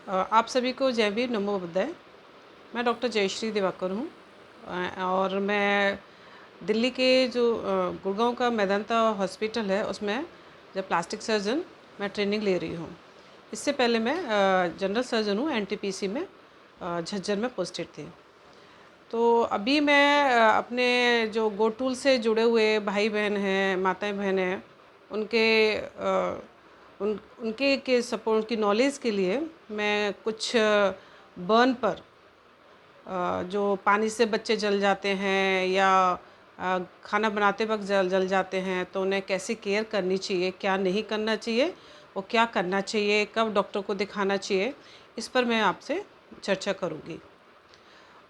आप सभी को जय वीर नमो बुद्धाय। मैं डॉक्टर जयश्री दिवाकर हूँ और मैं दिल्ली के जो गुड़गांव का मेदांता हॉस्पिटल है उसमें जब प्लास्टिक सर्जन मैं ट्रेनिंग ले रही हूँ। इससे पहले मैं जनरल सर्जन हूँ एनटीपीसी में, झज्जर में पोस्टेड थी। तो अभी मैं अपने जो गो टूल से जुड़े हुए भाई बहन हैं, माताएं बहन हैं, उनके उनके के सपोर्ट की नॉलेज के लिए मैं कुछ बर्न पर जो पानी से बच्चे जल जाते हैं या खाना बनाते वक्त जल जल जाते हैं, तो उन्हें कैसे केयर करनी चाहिए, क्या नहीं करना चाहिए, वो क्या करना चाहिए, कब डॉक्टर को दिखाना चाहिए, इस पर मैं आपसे चर्चा करूँगी।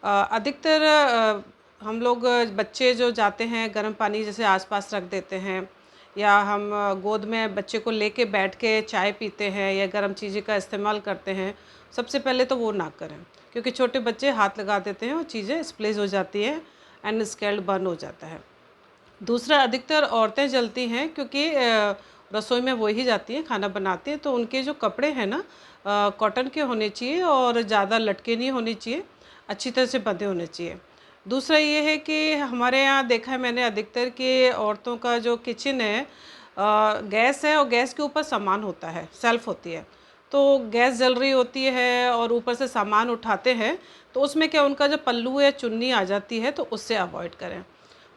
अधिकतर हम लोग बच्चे जो जाते हैं गर्म पानी जैसे आसपास रख देते हैं, या हम गोद में बच्चे को लेके बैठ के चाय पीते हैं या गर्म चीज़ें का इस्तेमाल करते हैं। सबसे पहले तो वो ना करें, क्योंकि छोटे बच्चे हाथ लगा देते हैं, वो चीज़ें स्प्लेज हो जाती है एंड स्कैल्ड बर्न हो जाता है। दूसरा, अधिकतर औरतें जलती हैं क्योंकि रसोई में वो ही जाती हैं, खाना बनाती हैं, तो उनके जो कपड़े हैं ना कॉटन के होने चाहिए और ज़्यादा लटके नहीं होने चाहिए, अच्छी तरह से बंधे होने चाहिए। दूसरा ये है कि हमारे यहाँ देखा है मैंने अधिकतर कि औरतों का जो किचन है गैस है और गैस के ऊपर सामान होता है, सेल्फ होती है, तो गैस जल रही होती है और ऊपर से सामान उठाते हैं, तो उसमें क्या उनका जो पल्लू या चुन्नी आ जाती है, तो उससे अवॉइड करें।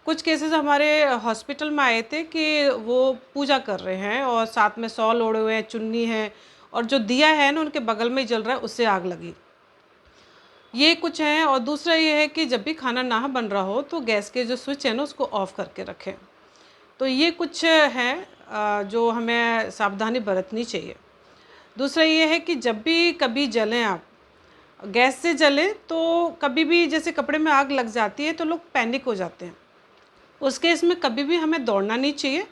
कुछ केसेस हमारे हॉस्पिटल में आए थे कि वो पूजा कर रहे हैं और साथ में शॉल ओढ़े हुए हैं, चुन्नी है, और जो दिया है ना उनके बगल में ही जल रहा है, उससे आग लगी। ये कुछ हैं। और दूसरा ये है कि जब भी खाना ना बन रहा हो तो गैस के जो स्विच है ना उसको ऑफ़ करके रखें। तो ये कुछ हैं जो हमें सावधानी बरतनी चाहिए। दूसरा ये है कि जब भी कभी जलें आप, गैस से जलें तो कभी भी जैसे कपड़े में आग लग जाती है तो लोग पैनिक हो जाते हैं। उस केस में कभी भी हमें दौड़ना नहीं चाहिए।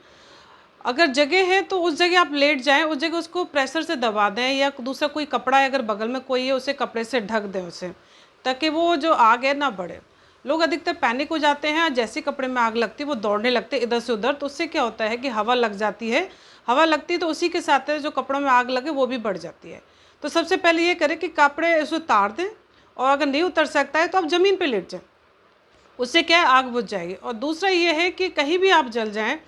अगर जगह है तो उस जगह आप लेट जाएँ, उस जगह उसको प्रेशर से दबा दें, या दूसरा कोई कपड़ा है अगर बगल में कोई है उसे कपड़े से ढक दें उसे, ताकि वो जो आग है ना बढ़े। लोग अधिकतर पैनिक हो जाते हैं, जैसे ही कपड़े में आग लगती है वो दौड़ने लगते हैं इधर से उधर, तो उससे क्या होता है कि हवा लग जाती है। हवा लगती है तो उसी के साथ जो कपड़ों में आग लगे वो भी बढ़ जाती है। तो सबसे पहले ये करें कि कपड़े उसे उतार दें, और अगर नहीं उतर सकता है तो आप ज़मीन पे लेट जाएँ, उससे क्या है आग बुझ जाएगी। और दूसरा ये है कि कहीं भी आप जल जाएँ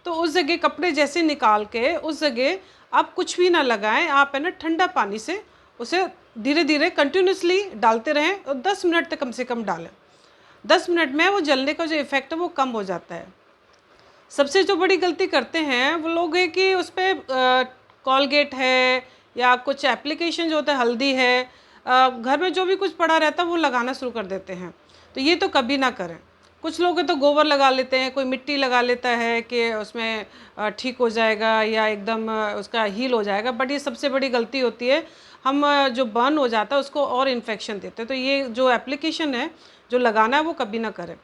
तो उस जगह कपड़े जैसे निकाल के उस जगह आप कुछ भी ना लगाएं, आप है ना ठंडा पानी से उसे धीरे धीरे कंटिन्यूसली डालते रहें और 10 मिनट तक कम से कम डालें। 10 मिनट में वो जलने का जो इफ़ेक्ट है वो कम हो जाता है। सबसे जो बड़ी गलती करते हैं वो लोग है कि उस पे कोलगेट है या कुछ एप्लीकेशन जो होता है, हल्दी है, घर में जो भी कुछ पड़ा रहता है वो लगाना शुरू कर देते हैं। तो ये तो कभी ना करें। कुछ लोग हैं तो गोबर लगा लेते हैं, कोई मिट्टी लगा लेता है कि उसमें ठीक हो जाएगा या एकदम उसका हील हो जाएगा, बट ये सबसे बड़ी गलती होती है। हम जो बर्न हो जाता है उसको और इन्फेक्शन देते हैं। तो ये जो एप्लीकेशन है जो लगाना है वो कभी ना करें।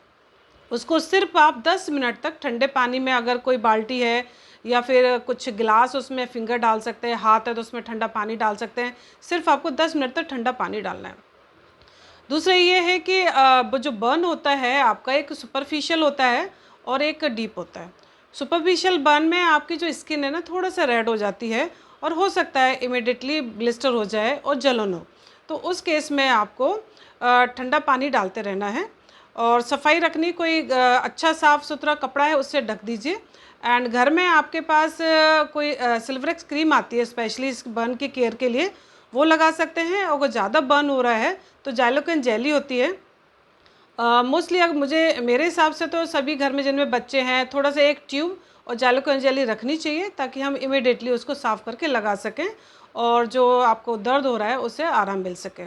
उसको सिर्फ आप 10 मिनट तक ठंडे पानी में, अगर कोई बाल्टी है या फिर कुछ गिलास उसमें फिंगर डाल सकते हैं, हाथ है तो उसमें ठंडा पानी डाल सकते हैं, सिर्फ आपको 10 मिनट तक ठंडा पानी डालना है। दूसरा ये है कि वो जो बर्न होता है आपका, एक सुपरफिशियल होता है और एक डीप होता है। सुपरफिशियल बर्न में आपकी जो स्किन है ना थोड़ा सा रेड हो जाती है और हो सकता है इमिडिएटली ब्लिस्टर हो जाए और जलन हो। तो उस केस में आपको ठंडा पानी डालते रहना है और सफाई रखनी, कोई अच्छा साफ़ सुथरा कपड़ा है उससे ढक दीजिए। एंड घर में आपके पास कोई सिल्वरेक्स क्रीम आती है स्पेशली इस बर्न की केयर के लिए, वो लगा सकते हैं। अगर ज़्यादा बर्न हो रहा है तो ज़ाइलोकेन जेली होती है। मोस्टली अगर मुझे मेरे हिसाब से तो सभी घर में जिनमें बच्चे हैं थोड़ा सा एक ट्यूब और ज़ाइलोकेन जेली रखनी चाहिए, ताकि हम इमिडिएटली उसको साफ़ करके लगा सकें और जो आपको दर्द हो रहा है उससे आराम मिल सके।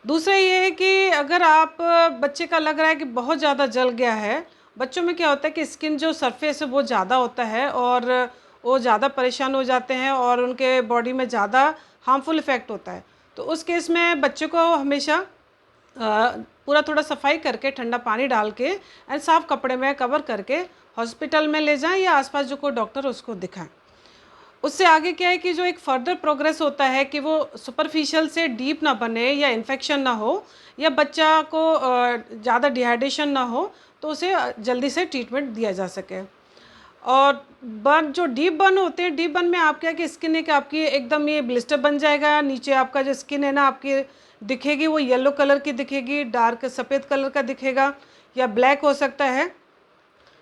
दूसरा ये है कि अगर आप बच्चे का लग रहा है कि बहुत ज़्यादा जल गया है, बच्चों में क्या होता है कि स्किन जो सरफेस है वो ज़्यादा होता है और वो ज़्यादा परेशान हो जाते हैं और उनके बॉडी में ज़्यादा हार्मफुल इफ़ेक्ट होता है। तो उस केस में बच्चे को हमेशा पूरा थोड़ा सफाई करके ठंडा पानी डाल के एंड साफ़ कपड़े में कवर करके हॉस्पिटल में ले जाएं या आसपास जो कोई डॉक्टर उसको दिखाएं। उससे आगे क्या है कि जो एक फर्दर प्रोग्रेस होता है कि वो सुपरफिशियल से डीप ना बने या इन्फेक्शन ना हो या बच्चा को ज़्यादा डिहाइड्रेशन ना हो, तो उसे जल्दी से ट्रीटमेंट दिया जा सके। और बर्न जो डीप बर्न होते हैं, डीप बर्न में आप क्या है कि स्किन है कि आपकी एकदम ये ब्लिस्टर बन जाएगा, नीचे आपका जो स्किन है ना आपकी दिखेगी वो येलो कलर की दिखेगी, डार्क सफ़ेद कलर का दिखेगा या ब्लैक हो सकता है।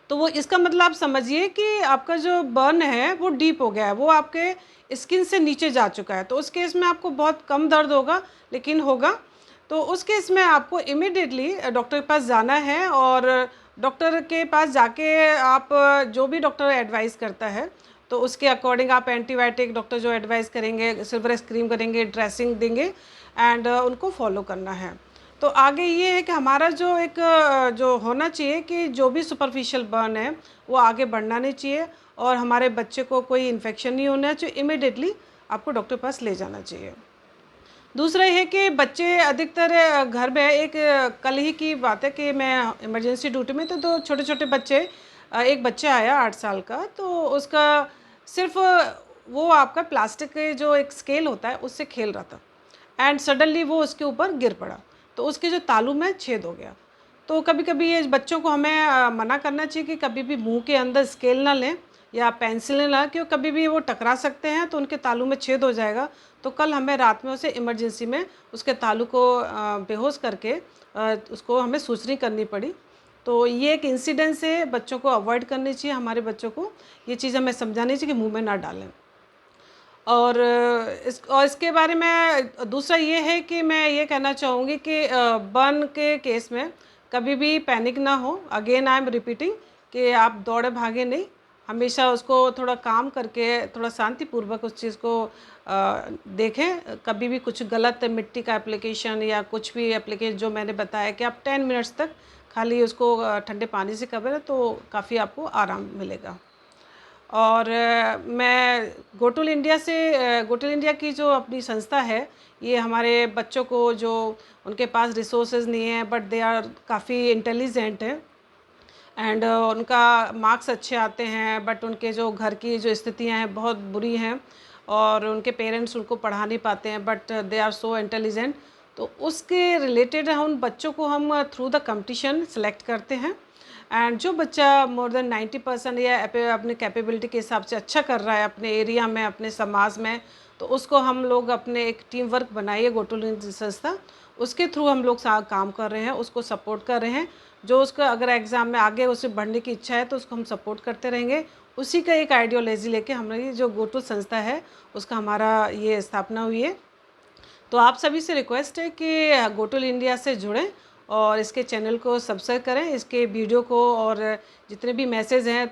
तो वो इसका मतलब आप समझिए कि आपका जो बर्न है वो डीप हो गया है, वो आपके स्किन से नीचे जा चुका है। तो उस केस में आपको बहुत कम दर्द होगा, लेकिन होगा। तो उस केस में आपको इमीडिएटली डॉक्टर के पास जाना है, और डॉक्टर के पास जाके आप जो भी डॉक्टर एडवाइस करता है तो उसके अकॉर्डिंग आप एंटीबायोटिक, डॉक्टर जो एडवाइस करेंगे, सिल्वरेक्स क्रीम करेंगे, ड्रेसिंग देंगे, एंड उनको फॉलो करना है। तो आगे ये है कि हमारा जो एक जो होना चाहिए कि जो भी सुपरफिशियल बर्न है वो आगे बढ़ना नहीं चाहिए, और हमारे बच्चे को कोई इन्फेक्शन नहीं होना चाहिए। इमीडिएटली आपको डॉक्टर के पास ले जाना चाहिए। दूसरा ये है कि बच्चे अधिकतर घर में एक कल ही की बात है कि मैं इमरजेंसी ड्यूटी में तो छोटे छोटे बच्चे, एक बच्चा आया 8 साल का, तो उसका सिर्फ वो आपका प्लास्टिक के जो एक स्केल होता है उससे खेल रहा था, एंड सडनली वो उसके ऊपर गिर पड़ा, तो उसके जो तालू में छेद हो गया। तो कभी कभी ये बच्चों को हमें मना करना चाहिए कि कभी भी मुंह के अंदर स्केल ना लें या पेंसिल ना, क्यों कभी भी वो टकरा सकते हैं तो उनके तालू में छेद हो जाएगा। तो कल हमें रात में उसे इमरजेंसी में उसके तालू को बेहोश करके उसको हमें सूचना करनी पड़ी। तो ये एक इंसिडेंस है, बच्चों को अवॉइड करनी चाहिए, हमारे बच्चों को ये चीज़ हमें समझानी चाहिए कि मुंह में ना डालें। और इसके बारे में दूसरा ये है कि मैं ये कहना चाहूँगी कि बर्न के केस में कभी भी पैनिक ना हो। अगेन आई एम रिपीटिंग कि आप दौड़े भागे नहीं, हमेशा उसको थोड़ा काम करके थोड़ा शांतिपूर्वक उस चीज़ को देखें। कभी भी कुछ गलत मिट्टी का एप्लीकेशन या कुछ भी एप्लीकेशन जो मैंने बताया कि आप 10 मिनट्स तक खाली उसको ठंडे पानी से करें तो काफ़ी आपको आराम मिलेगा। और मैं गोटुल इंडिया से गोटुल इंडिया की जो अपनी संस्था है, ये हमारे बच्चों को जो उनके पास रिसोर्सेज नहीं है बट दे आर काफ़ी इंटेलिजेंट हैं, एंड उनका मार्क्स अच्छे आते हैं, बट उनके जो घर की जो स्थितियां हैं बहुत बुरी हैं, और उनके पेरेंट्स उनको पढ़ा नहीं पाते हैं, but they are so intelligent. तो उसके रिलेटेड हम उन बच्चों को हम थ्रू द कंपटीशन सेलेक्ट करते हैं, एंड जो बच्चा मोर देन 90% या अपने कैपेबिलिटी के हिसाब से अच्छा कर रहा है अपने एरिया में, अपने समाज में, तो उसको हम लोग अपने एक टीम वर्क बनाइए गोटुल संस्था, उसके थ्रू हम लोग काम कर रहे हैं, उसको सपोर्ट कर रहे हैं। जो उसका अगर एग्ज़ाम में आगे उसे बढ़ने की इच्छा है तो उसको हम सपोर्ट करते रहेंगे। उसी का एक आइडियोलॉजी लेके हमारी जो गोटुल संस्था है उसका हमारा ये स्थापना हुई है। तो आप सभी से रिक्वेस्ट है कि गोटुल इंडिया से जुड़ें और इसके चैनल को सब्सक्राइब करें, इसके वीडियो को, और जितने भी मैसेज हैं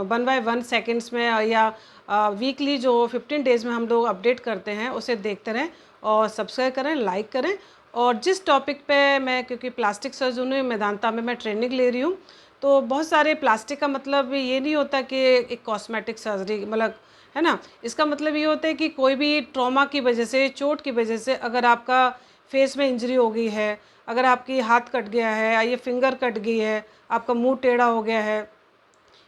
1 बाय 1 सेकेंड्स में या वीकली जो 15 डेज़ में हम लोग अपडेट करते हैं उसे देखते रहें, और सब्सक्राइब करें, लाइक करें। और जिस टॉपिक पे मैं, क्योंकि प्लास्टिक सर्जरी मेदांता में मैं ट्रेनिंग ले रही हूँ, तो बहुत सारे प्लास्टिक का मतलब ये नहीं होता कि एक कॉस्मेटिक सर्जरी मतलब, है ना। इसका मतलब ये होता है कि कोई भी ट्रॉमा की वजह से, चोट की वजह से अगर आपका फेस में इंजरी हो गई है, अगर आपकी हाथ कट गया है या ये फिंगर कट गई है, आपका मुंह टेढ़ा हो गया है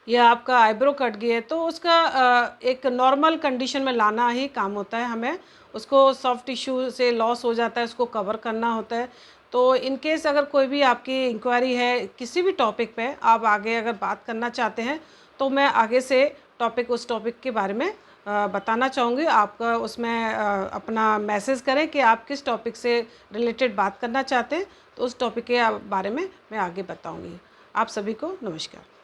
या आपका आईब्रो कट गया है, तो उसका एक नॉर्मल कंडीशन में लाना ही काम होता है हमें। उसको सॉफ्ट टिश्यू से लॉस हो जाता है, उसको कवर करना होता है। तो इन केस अगर कोई भी आपकी इंक्वायरी है किसी भी टॉपिक पे, आप आगे अगर बात करना चाहते हैं, तो मैं आगे से उस टॉपिक के बारे में बताना चाहूँगी। आपका उसमें अपना मैसेज करें कि आप किस टॉपिक से रिलेटेड बात करना चाहते हैं, तो उस टॉपिक के बारे में मैं आगे बताऊँगी। आप सभी को नमस्कार।